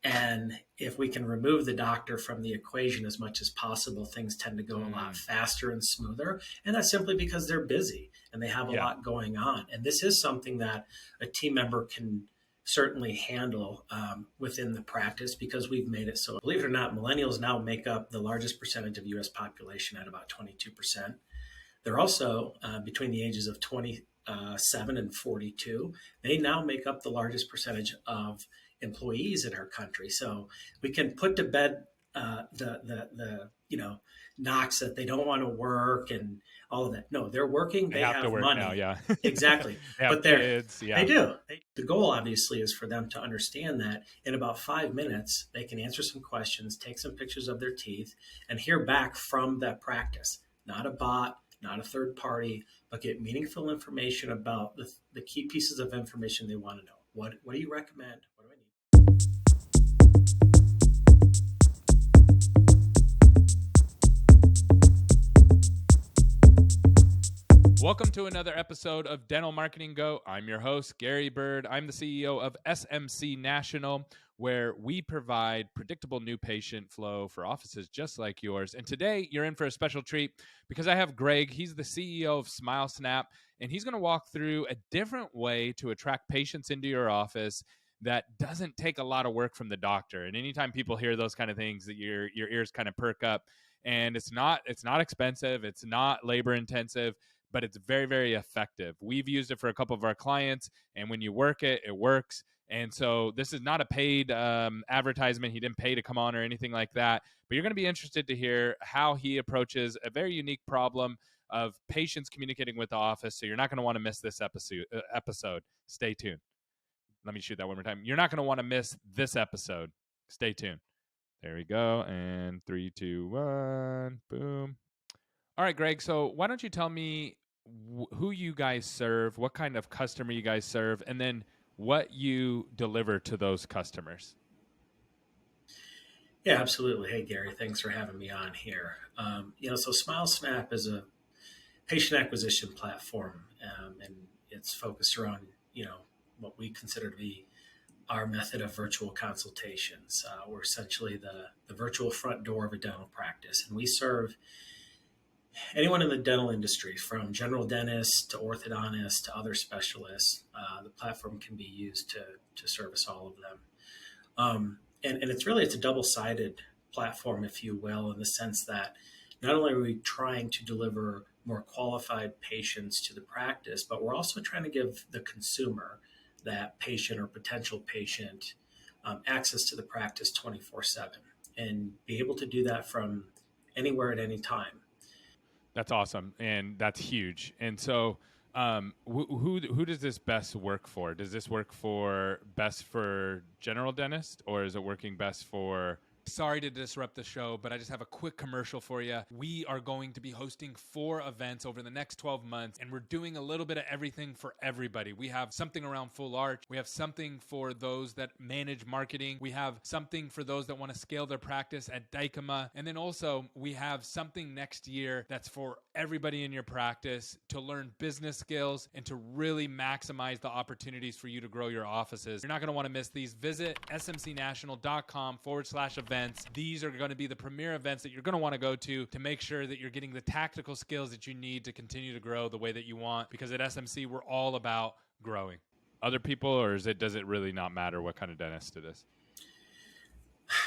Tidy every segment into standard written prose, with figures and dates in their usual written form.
And if we can remove the doctor from the equation as much as possible, things tend to go a lot faster and smoother. And that's simply because they're busy and they have a lot going on. And this is something that a team member can certainly handle within the practice, because we've made it so, believe it or not, millennials now make up the largest percentage of U.S. population at about 22%. They're also between the ages of 27 and 42. They now make up the largest percentage of employees in our country. So we can put to bed the knocks that they don't want to work and all of that. No, they're working. They have to work money now, yeah. Exactly. But kids, they do. The goal, obviously, is for them to understand that in about 5 minutes, they can answer some questions, take some pictures of their teeth, and hear back from that practice. Not a bot, not a third party, but get meaningful information about the key pieces of information they want to know. What do you recommend? What do I need? Welcome to another episode of Dental Marketing Go. I'm your host, Gary Bird. I'm the CEO of SMC National, where we provide predictable new patient flow for offices just like yours. And today, you're in for a special treat because I have Greg. He's the CEO of SmileSnap, and he's going to walk through a different way to attract patients into your office that doesn't take a lot of work from the doctor. And anytime people hear those kind of things, that your ears kind of perk up. And it's not expensive, it's not labor intensive, but it's very, very effective. We've used it for a couple of our clients, and when you work it, it works. And so this is not a paid advertisement. He didn't pay to come on or anything like that, but you're going to be interested to hear how he approaches a very unique problem of patients communicating with the office. So you're not going to want to miss this episode. Stay tuned. Let me shoot that one more time. You're not going to want to miss this episode. Stay tuned. There we go. And 3, 2, 1, boom. All right, Greg. So why don't you tell me who you guys serve, what kind of customer you guys serve, and then what you deliver to those customers. Yeah, absolutely. Hey, Gary, thanks for having me on here. So SmileSnap is a patient acquisition platform, and it's focused around, what we consider to be our method of virtual consultations. We're essentially the virtual front door of a dental practice, and we serve anyone in the dental industry, from general dentists to orthodontists to other specialists. The platform can be used to service all of them. And it's a double-sided platform, if you will, in the sense that not only are we trying to deliver more qualified patients to the practice, but we're also trying to give the consumer, that patient or potential patient, access to the practice 24/7, and be able to do that from anywhere at any time. That's awesome, and that's huge. And so who does this best work for? Does this work best for general dentist, or is it working best for... Sorry to disrupt the show, but I just have a quick commercial for you. We are going to be hosting 4 events over the next 12 months, and we're doing a little bit of everything for everybody. We have something around full arch. We have something for those that manage marketing. We have something for those that want to scale their practice at Dykema. And then also we have something next year that's for everybody in your practice to learn business skills and to really maximize the opportunities for you to grow your offices. You're not going to want to miss these. Visit smcnational.com/events. These are going to be the premier events that you're going to want to go to make sure that you're getting the tactical skills that you need to continue to grow the way that you want, because at SMC, we're all about growing. Other people, or does it really not matter what kind of dentist it is?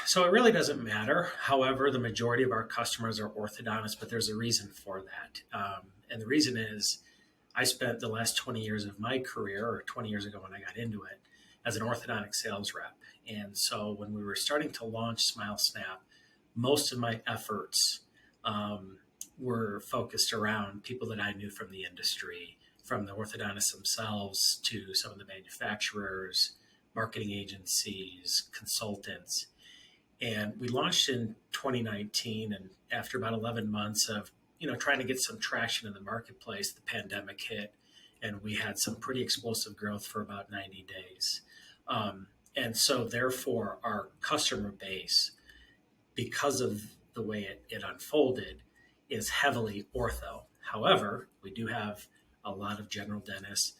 So it really doesn't matter. However, the majority of our customers are orthodontists, but there's a reason for that. And the reason is I spent the last 20 years of my career, or 20 years ago when I got into it, as an orthodontic sales rep. And so when we were starting to launch SmileSnap, most of my efforts were focused around people that I knew from the industry, from the orthodontists themselves to some of the manufacturers, marketing agencies, consultants. And we launched in 2019, and after about 11 months of trying to get some traction in the marketplace, the pandemic hit, and we had some pretty explosive growth for about 90 days. And so therefore our customer base, because of the way it unfolded, is heavily ortho. However, we do have a lot of general dentists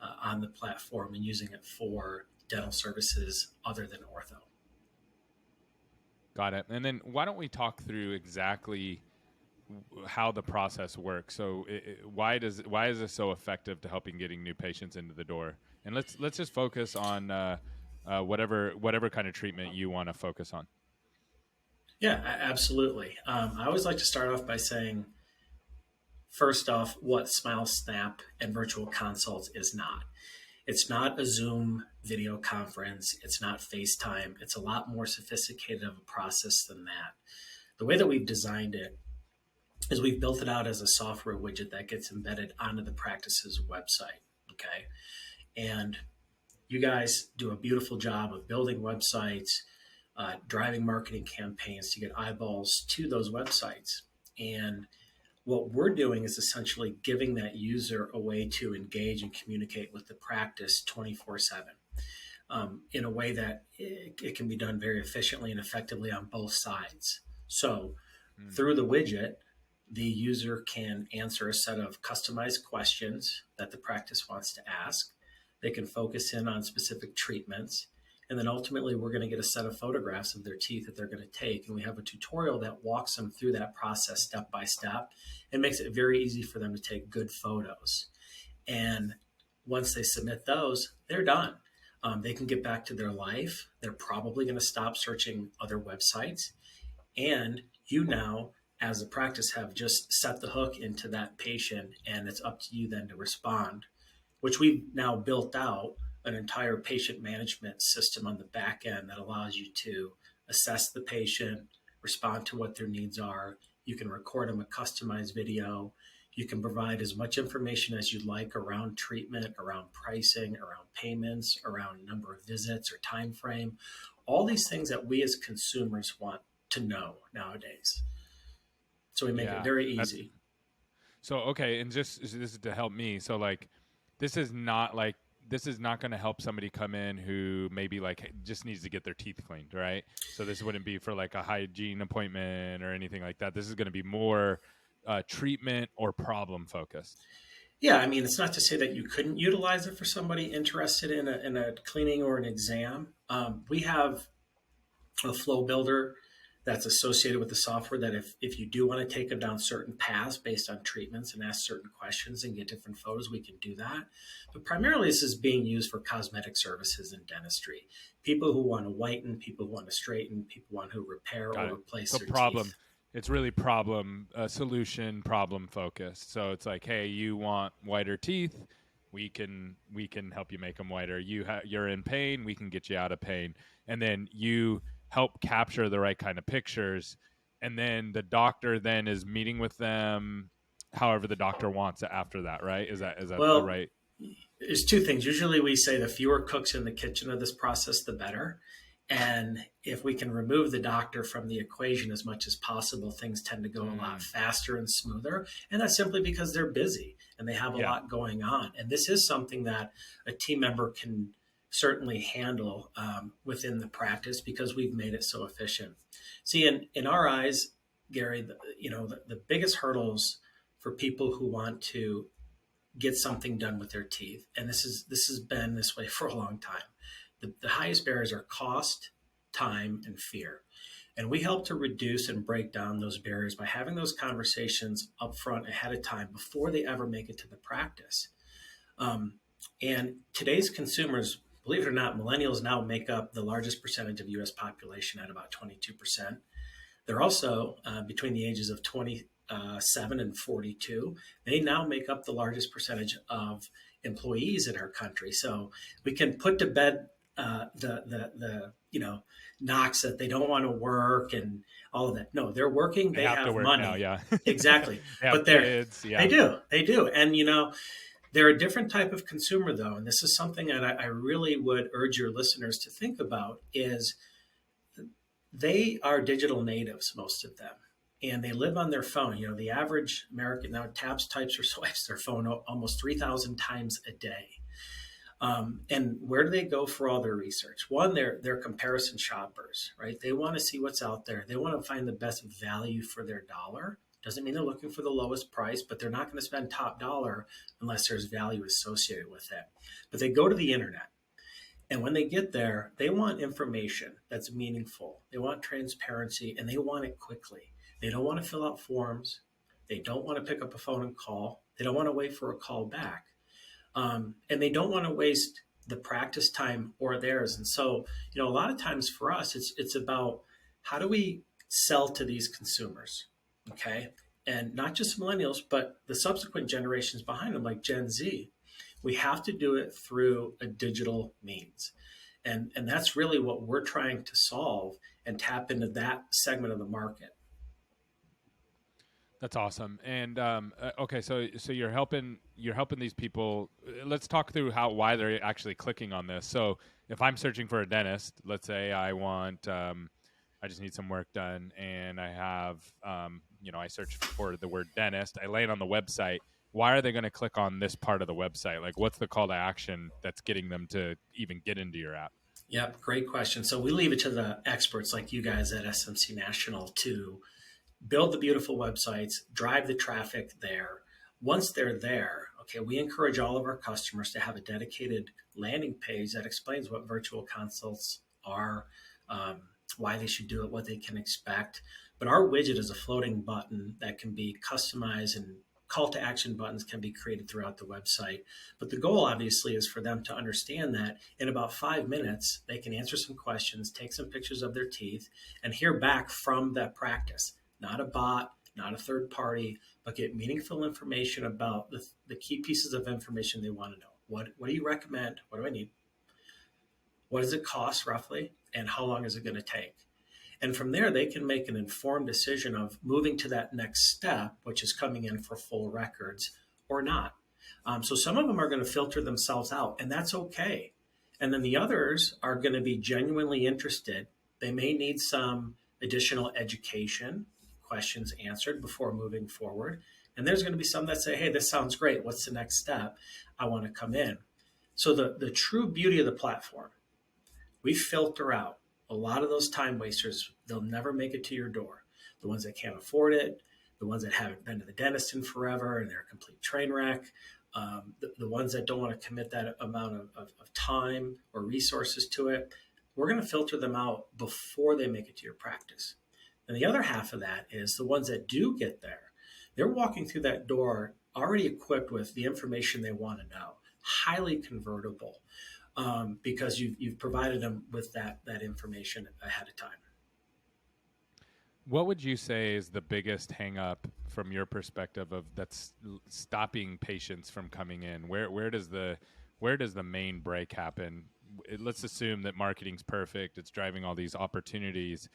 on the platform and using it for dental services other than ortho. Got it. And then why don't we talk through exactly how the process works? So why is this so effective to helping getting new patients into the door? And let's just focus on whatever kind of treatment you want to focus on. Yeah, absolutely. I always like to start off by saying, first off, what SmileSnap and virtual consults is not. It's not a Zoom video conference. It's not FaceTime. It's a lot more sophisticated of a process than that. The way that we've designed it is we've built it out as a software widget that gets embedded onto the practice's website. Okay. And you guys do a beautiful job of building websites, driving marketing campaigns to get eyeballs to those websites. And what we're doing is essentially giving that user a way to engage and communicate with the practice 24/7 in a way that it can be done very efficiently and effectively on both sides. So through the widget, the user can answer a set of customized questions that the practice wants to ask. They can focus in on specific treatments. And then ultimately, we're going to get a set of photographs of their teeth that they're going to take. And we have a tutorial that walks them through that process step by step and makes it very easy for them to take good photos. And once they submit those, they're done. They can get back to their life. They're probably going to stop searching other websites. And you now, as a practice, have just set the hook into that patient, and it's up to you then to respond, which we've now built out an entire patient management system on the back end that allows you to assess the patient, respond to what their needs are. You can record them a customized video. You can provide as much information as you'd like around treatment, around pricing, around payments, around number of visits or time frame. All these things that we as consumers want to know nowadays. So we make it very easy. So okay, and just this is to help me. So like, this is not going to help somebody come in who maybe like just needs to get their teeth cleaned, right? So this wouldn't be for like a hygiene appointment or anything like that. This is going to be more treatment or problem focused. Yeah, I mean, it's not to say that you couldn't utilize it for somebody interested in a cleaning or an exam. We have a flow builder that's associated with the software that if you do want to take them down certain paths based on treatments and ask certain questions and get different photos, we can do that. But primarily this is being used for cosmetic services and dentistry. People who want to whiten, people who want to straighten, people want to repair or replace their teeth. It's really problem solution, problem focused. So it's like, hey, you want whiter teeth, we can help you make them whiter. You're in pain, we can get you out of pain. And then you help capture the right kind of pictures, and then the doctor then is meeting with them however the doctor wants it after that, right? Is that Well, right? there's two things. Usually we say the fewer cooks in the kitchen of this process, the better. And if we can remove the doctor from the equation as much as possible, things tend to go a lot faster and smoother. And that's simply because they're busy and they have a lot going on. And this is something that a team member can certainly handle within the practice because we've made it so efficient. See, in our eyes, Gary, the biggest hurdles for people who want to get something done with their teeth, and this has been this way for a long time. The highest barriers are cost, time, and fear. And we help to reduce and break down those barriers by having those conversations up front ahead of time before they ever make it to the practice. And today's consumers, believe it or not, millennials now make up the largest percentage of U.S. population at about 22%. They're also between the ages of 27 and 42. They now make up the largest percentage of employees in our country. So we can put to bed the knocks that they don't want to work and all of that. No, they're working. They have to work money. now, yeah. Exactly. But kids, yeah. They do. And they're a different type of consumer, though, and this is something that I really would urge your listeners to think about, is they are digital natives, most of them, and they live on their phone. The average American now taps, types, or swipes their phone almost 3,000 times a day. And where do they go for all their research? One, they're comparison shoppers, right? They want to see what's out there. They want to find the best value for their dollar. Doesn't mean they're looking for the lowest price, but they're not going to spend top dollar unless there's value associated with it. But they go to the internet. And when they get there, they want information that's meaningful. They want transparency and they want it quickly. They don't want to fill out forms. They don't want to pick up a phone and call. They don't want to wait for a call back. And they don't want to waste the practice time or theirs. And so, a lot of times for us, it's about how do we sell to these consumers, okay? And not just millennials, but the subsequent generations behind them, like Gen Z. We have to do it through a digital means. And that's really what we're trying to solve and tap into that segment of the market. That's awesome. And okay, so you're helping these people. Let's talk through why they're actually clicking on this. So if I'm searching for a dentist, let's say I want I just need some work done, and I have I search for the word dentist. I land on the website. Why are they going to click on this part of the website? Like, what's the call to action that's getting them to even get into your app? Yep, great question. So we leave it to the experts like you guys at SMC National to build the beautiful websites, drive the traffic there. Once they're there, okay, we encourage all of our customers to have a dedicated landing page that explains what virtual consults are, why they should do it, what they can expect. But our widget is a floating button that can be customized, and call to action buttons can be created throughout the website. But the goal, obviously, is for them to understand that in about 5 minutes, they can answer some questions, take some pictures of their teeth, and hear back from that practice. Not a bot, not a third party, but get meaningful information about the key pieces of information they want to know. What do you recommend? What do I need? What does it cost roughly? And how long is it going to take? And from there, they can make an informed decision of moving to that next step, which is coming in for full records or not. So some of them are going to filter themselves out, and that's okay. And then the others are going to be genuinely interested. They may need some additional education, questions answered before moving forward. And there's going to be some that say, hey, this sounds great. What's the next step? I want to come in. So the true beauty of the platform, we filter out a lot of those time wasters. They'll never make it to your door. The ones that can't afford it, the ones that haven't been to the dentist in forever and they're a complete train wreck, the ones that don't want to commit that amount of time or resources to it, we're going to filter them out before they make it to your practice. And the other half of that is the ones that do get there. They're walking through that door already equipped with the information they want to know, highly convertible, because you've provided them with that information ahead of time. What would you say is the biggest hang up from your perspective of that's stopping patients from coming in? Where does the main break happen? Let's assume that marketing's perfect. It's driving all these opportunities.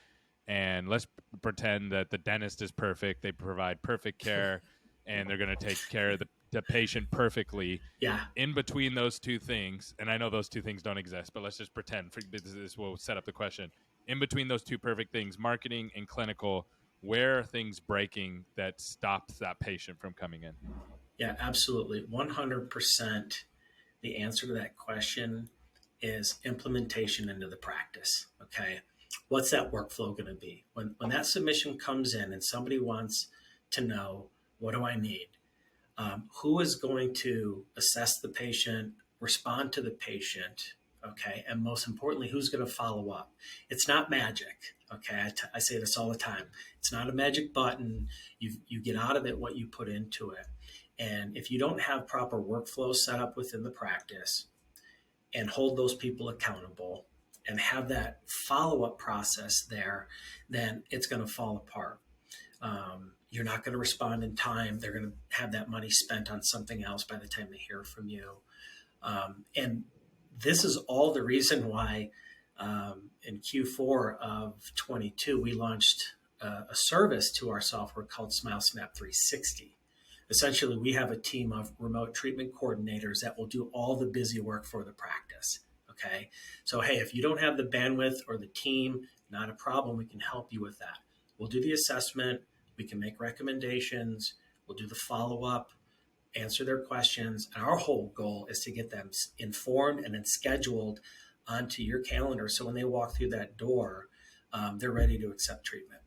And let's pretend that the dentist is perfect. They provide perfect care and they're going to take care of the patient perfectly. Yeah. In between those two things, and I know those two things don't exist, but let's just pretend this will set up the question. In between those two perfect things, marketing and clinical, where are things breaking that stops that patient from coming in? Yeah, absolutely. 100%. The answer to that question is implementation into the practice. Okay. What's that workflow going to be? When that submission comes in and somebody wants to know, what do I need? Who is going to assess the patient, respond to the patient, okay? And most importantly, who's going to follow up? It's not magic, okay? I say this all the time. It's not a magic button. You get out of it what you put into it. And if you don't have proper workflow set up within the practice and hold those people accountable and have that follow-up process there, then it's going to fall apart. You're not going to respond in time. They're going to have that money spent on something else by the time they hear from you. And this is all the reason why in Q4 of 22, we launched a service to our software called SmileSnap 360. Essentially, we have a team of remote treatment coordinators that will do all the busy work for the practice. Okay. So, hey, if you don't have the bandwidth or the team, not a problem. We can help you with that. We'll do the assessment. We can make recommendations. We'll do the follow-up, answer their questions. And our whole goal is to get them informed and then scheduled onto your calendar. So when they walk through that door, they're ready to accept treatment.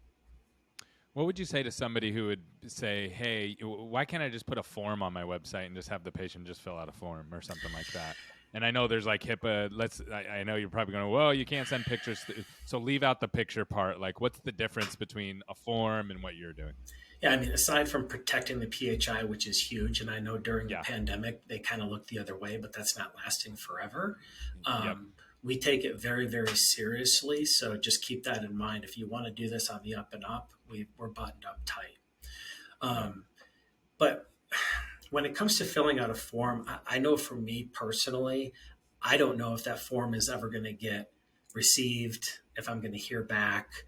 What would you say to somebody who would say, hey, why can't I just put a form on my website and just have the patient just fill out a form or something like that? And I know there's like HIPAA. I know you're probably going, well, you can't send pictures. So leave out the picture part. Like, what's the difference between a form and what you're doing? Yeah, I mean, aside from protecting the PHI, which is huge, and I know during the Yeah. pandemic they kind of looked the other way, but that's not lasting forever. Yep. We take it very, very seriously. So just keep that in mind. If you want to do this on the up and up, we're buttoned up tight. Yep. But when it comes to filling out a form, I know for me personally, I don't know if that form is ever going to get received, if I'm going to hear back.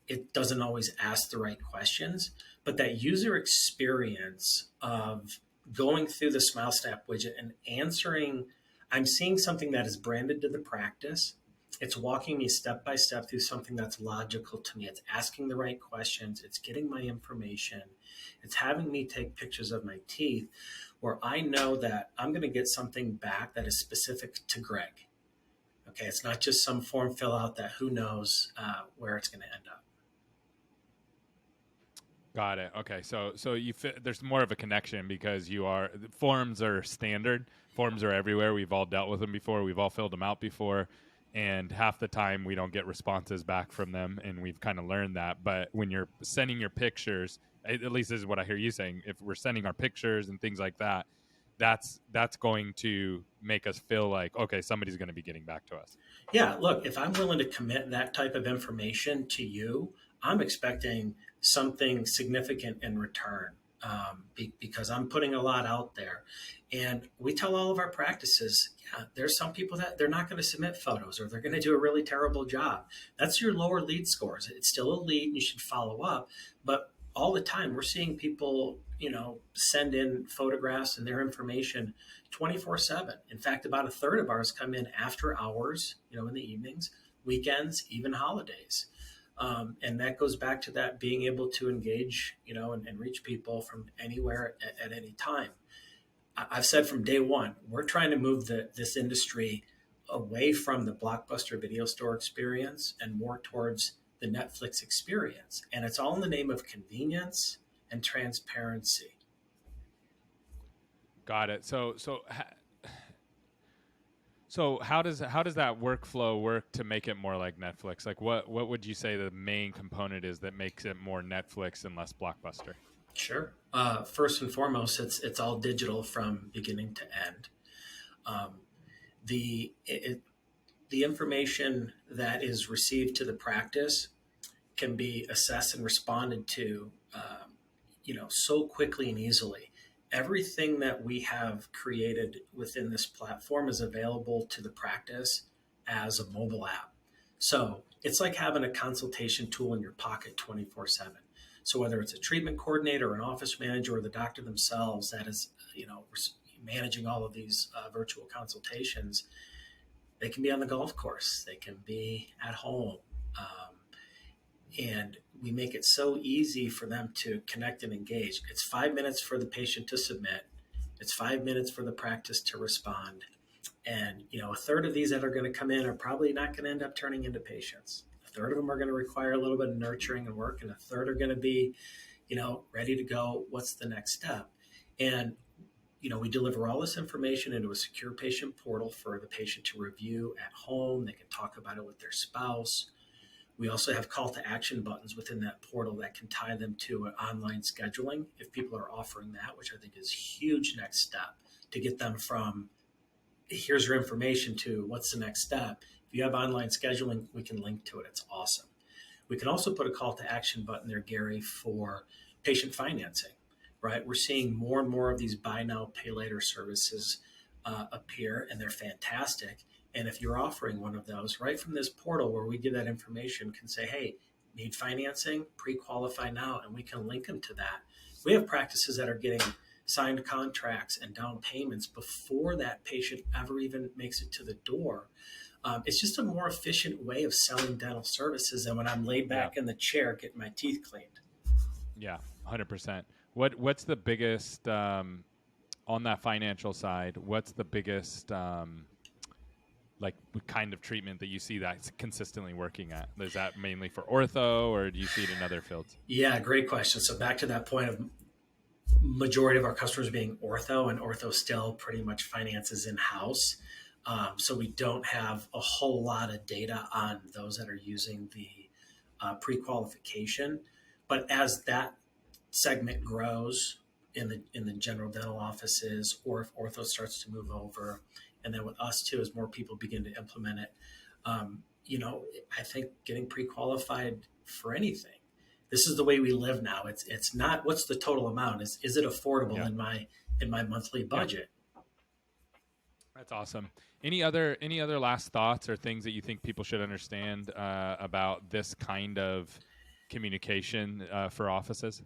It doesn't always ask the right questions, but that user experience of going through the SmileSnap widget and answering, I'm seeing something that is branded to the practice. It's walking me step by step through something that's logical to me. It's asking the right questions. It's getting my information. It's having me take pictures of my teeth where I know that I'm going to get something back that is specific to Greg. Okay, it's not just some form fill out that who knows where it's going to end up. Got it. Okay, so there's more of a connection because forms are standard. Forms are everywhere. We've all dealt with them before. We've all filled them out before, and half the time we don't get responses back from them, and we've kind of learned that. But when you're sending your pictures, at least this is what I hear you saying. If we're sending our pictures and things like that, that's going to make us feel like, okay, somebody's going to be getting back to us. Yeah, look, if I'm willing to commit that type of information to you, I'm expecting something significant in return because I'm putting a lot out there. And we tell all of our practices, yeah, there's some people that they're not going to submit photos or they're going to do a really terrible job. That's your lower lead scores. It's still a lead and you should follow up. But all the time, we're seeing people, send in photographs and their information 24/7. In fact, about a third of ours come in after hours, in the evenings, weekends, even holidays. And that goes back to that being able to engage, and reach people from anywhere at any time. I've said from day one, we're trying to move this industry away from the Blockbuster video store experience and more towards the Netflix experience. And it's all in the name of convenience and transparency. Got it. So how does that workflow work to make it more like Netflix? Like what would you say the main component is that makes it more Netflix and less Blockbuster? Sure. First and foremost, it's all digital from beginning to end. The information that is received to the practice can be assessed and responded to, so quickly and easily. Everything that we have created within this platform is available to the practice as a mobile app. So it's like having a consultation tool in your pocket 24/7. So whether it's a treatment coordinator, an office manager, or the doctor themselves that is, managing all of these virtual consultations, they can be on the golf course, they can be at home, and we make it so easy for them to connect and engage. It's 5 minutes for the patient to submit. It's 5 minutes for the practice to respond. And, a third of these that are going to come in are probably not going to end up turning into patients. A third of them are going to require a little bit of nurturing and work, and a third are going to be, ready to go. What's the next step? And, we deliver all this information into a secure patient portal for the patient to review at home. They can talk about it with their spouse. We also have call to action buttons within that portal that can tie them to an online scheduling if people are offering that, which I think is a huge next step to get them from here's your information to what's the next step. If you have online scheduling, we can link to it. It's awesome. We can also put a call to action button there, Gary, for patient financing, right? We're seeing more and more of these buy now, pay later services appear, and they're fantastic. And if you're offering one of those, right from this portal where we give that information, can say, hey, need financing, pre-qualify now, and we can link them to that. We have practices that are getting signed contracts and down payments before that patient ever even makes it to the door. It's just a more efficient way of selling dental services than when I'm laid back in the chair getting my teeth cleaned. Yeah, 100%. What's the biggest, on that financial side, what's the biggest kind of treatment that you see that's consistently working at? Is that mainly for ortho, or do you see it in other fields? Yeah, great question. So back to that point of majority of our customers being ortho, and ortho still pretty much finances in-house. So we don't have a whole lot of data on those that are using the pre-qualification. But as that segment grows in the general dental offices, or if ortho starts to move over, and then with us too, as more people begin to implement it, I think getting pre-qualified for anything. This is the way we live now. It's not what's the total amount. Is it affordable Yeah. in my monthly budget? That's awesome. Any other last thoughts or things that you think people should understand about this kind of communication for offices?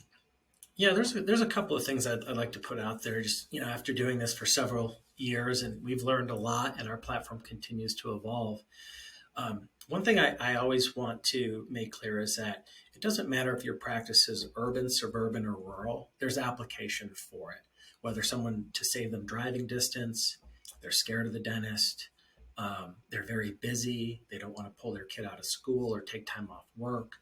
Yeah, there's a couple of things I'd like to put out there. Just after doing this for several years, and we've learned a lot, and our platform continues to evolve. One thing I always want to make clear is that it doesn't matter if your practice is urban, suburban, or rural. There's application for it. Whether someone to save them driving distance, they're scared of the dentist, they're very busy, they don't want to pull their kid out of school or take time off work.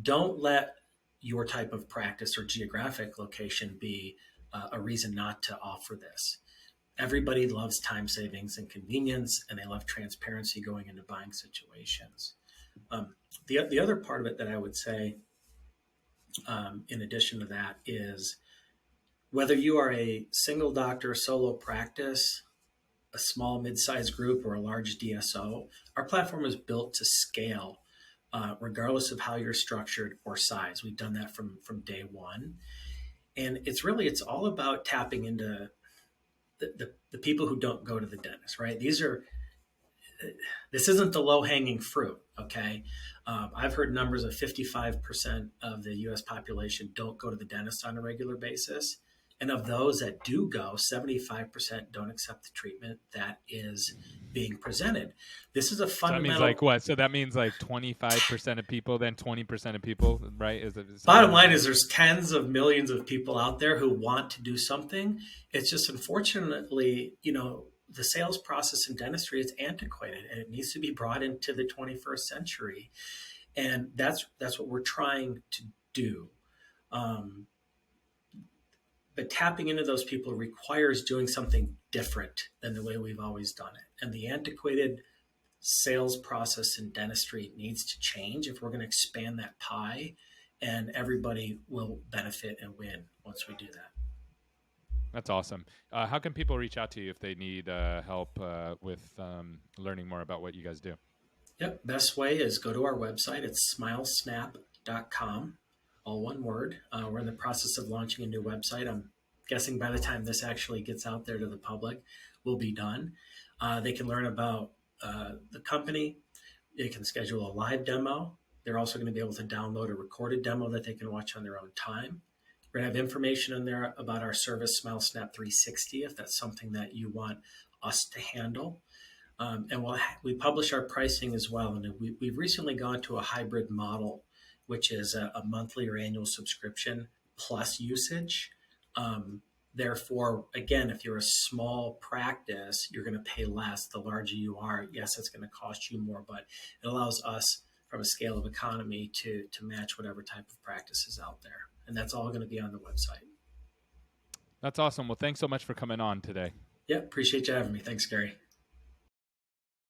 Don't let your type of practice or geographic location be a reason not to offer this. Everybody loves time savings and convenience, and they love transparency going into buying situations. The other part of it that I would say, in addition to that, is whether you are a single doctor solo practice, a small mid-sized group, or a large DSO, our platform is built to scale, regardless of how you're structured or size. We've done that from day one, and it's all about tapping into the people who don't go to the dentist, right? This isn't the low hanging fruit. Okay. I've heard numbers of 55% of the US population don't go to the dentist on a regular basis. And of those that do go, 75% don't accept the treatment that is being presented. This is a fundamental. So that means like what? So that means like 25% of people, then 20% of people, right? Bottom line is there's tens of millions of people out there who want to do something. It's just unfortunately, the sales process in dentistry is antiquated, and it needs to be brought into the 21st century. And that's what we're trying to do. But tapping into those people requires doing something different than the way we've always done it. And the antiquated sales process in dentistry needs to change if we're going to expand that pie, and everybody will benefit and win once we do that. That's awesome. How can people reach out to you if they need help with learning more about what you guys do? Yep. Best way is go to our website. It's SmileSnap.com, all one word. We're in the process of launching a new website. I'm guessing by the time this actually gets out there to the public, we'll be done. They can learn about the company. They can schedule a live demo. They're also going to be able to download a recorded demo that they can watch on their own time. We're going to have information in there about our service, SmileSnap 360, if that's something that you want us to handle. And we publish our pricing as well. And we've recently gone to a hybrid model, which is a monthly or annual subscription plus usage. Therefore, again, if you're a small practice, you're going to pay less. The larger you are, yes, it's going to cost you more, but it allows us from a scale of economy to match whatever type of practice is out there. And that's all going to be on the website. That's awesome. Well, thanks so much for coming on today. Yeah, appreciate you having me. Thanks, Gary.